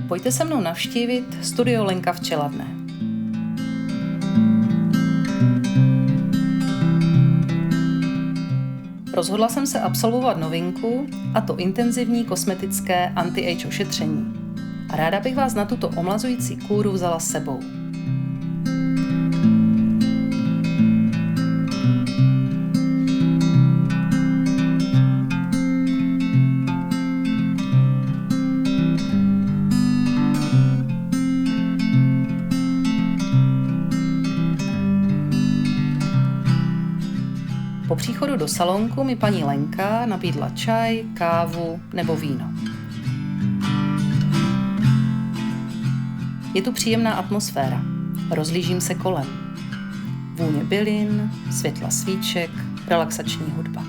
Pojďte se mnou navštívit studio Lenka Včeladné. Rozhodla jsem se absolvovat novinku, a to intenzivní kosmetické anti-age ošetření. A ráda bych vás na tuto omlazující kúru vzala s sebou. Po příchodu do salonku mi paní Lenka nabídla čaj, kávu nebo víno. Je tu příjemná atmosféra. Rozhlížím se kolem. Vůně bylin, světla svíček, relaxační hudba.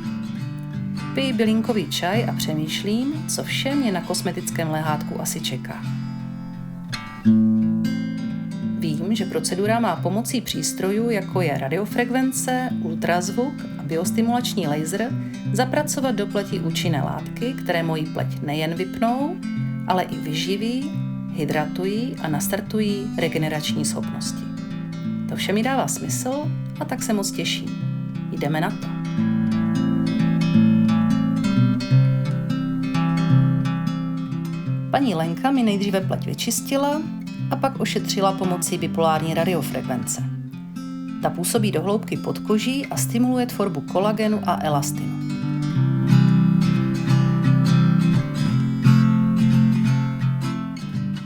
Piji bylinkový čaj a přemýšlím, co vše mě na kosmetickém lehátku asi čeká. Vím, že procedura má pomocí přístrojů, jako je radiofrekvence, ultrazvuk a biostimulační laser, zapracovat do pleti účinné látky, které moji pleť nejen vypnou, ale i vyživí, hydratují a nastartují regenerační schopnosti. To vše mi dává smysl a tak se moc těším. Jdeme na to. Paní Lenka mi nejdříve pleť vyčistila a pak ošetřila pomocí bipolární radiofrekvence. Ta působí do hloubky podkoží a stimuluje tvorbu kolagenu a elastinu.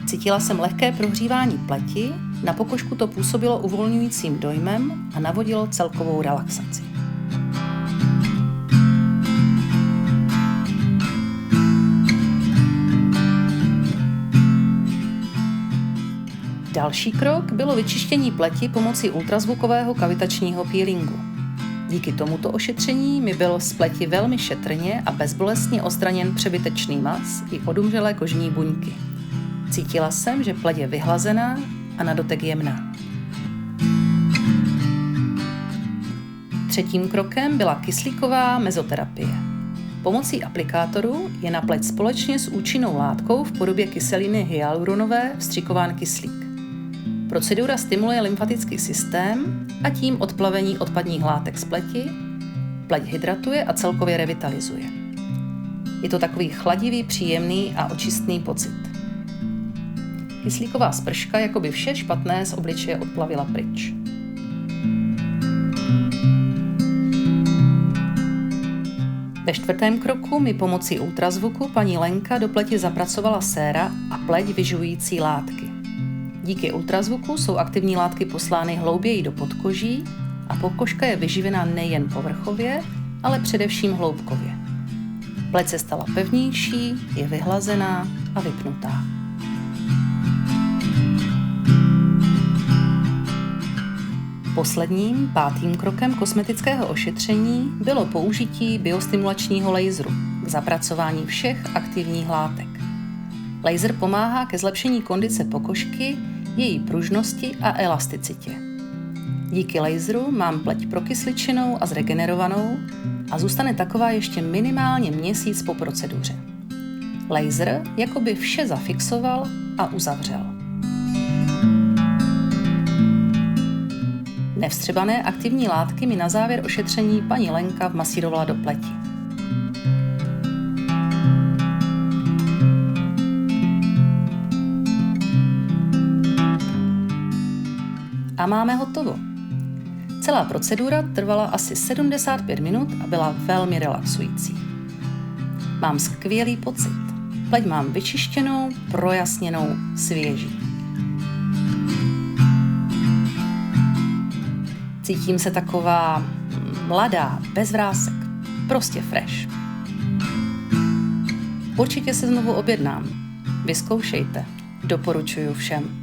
Cítila jsem lehké prohřívání pleti, na pokožku to působilo uvolňujícím dojmem a navodilo celkovou relaxaci. Další krok bylo vyčištění pleti pomocí ultrazvukového kavitačního peelingu. Díky tomuto ošetření mi byl z pleti velmi šetrně a bezbolestně odstraněn přebytečný maz i odumřelé kožní buňky. Cítila jsem, že pleť je vyhlazená a na dotek jemná. Třetím krokem byla kyslíková mezoterapie. Pomocí aplikátoru je na pleť společně s účinnou látkou v podobě kyseliny hyaluronové vstřikován kyslík. Procedura stimuluje lymfatický systém a tím odplavení odpadních látek z pleti, pleť hydratuje a celkově revitalizuje. Je to takový chladivý, příjemný a očistný pocit. Kyslíková sprška jako by vše špatné z obličeje odplavila pryč. Ve čtvrtém kroku mi pomocí ultrazvuku paní Lenka do pleti zapracovala séra a pleť vyživující látky. Díky ultrazvuku jsou aktivní látky poslány hlouběji do podkoží a pokožka je vyživena nejen povrchově, ale především hloubkově. Pleť se stala pevnější, je vyhlazená a vypnutá. Posledním, pátým krokem kosmetického ošetření bylo použití biostimulačního laseru k zapracování všech aktivních látek. Laser pomáhá ke zlepšení kondice pokožky, její pružnosti a elasticitě. Díky laseru mám pleť prokysličenou a zregenerovanou a zůstane taková ještě minimálně měsíc po proceduře. Laser jakoby vše zafixoval a uzavřel. Nevstřebané aktivní látky mi na závěr ošetření paní Lenka vmasírovala do pleti. A máme hotovo. Celá procedura trvala asi 75 minut a byla velmi relaxující. Mám skvělý pocit. Pleť mám vyčištěnou, projasněnou, svěží. Cítím se taková mladá, bez vrásek, prostě fresh. Určitě se znovu objednám. Vyzkoušejte. Doporučuju všem.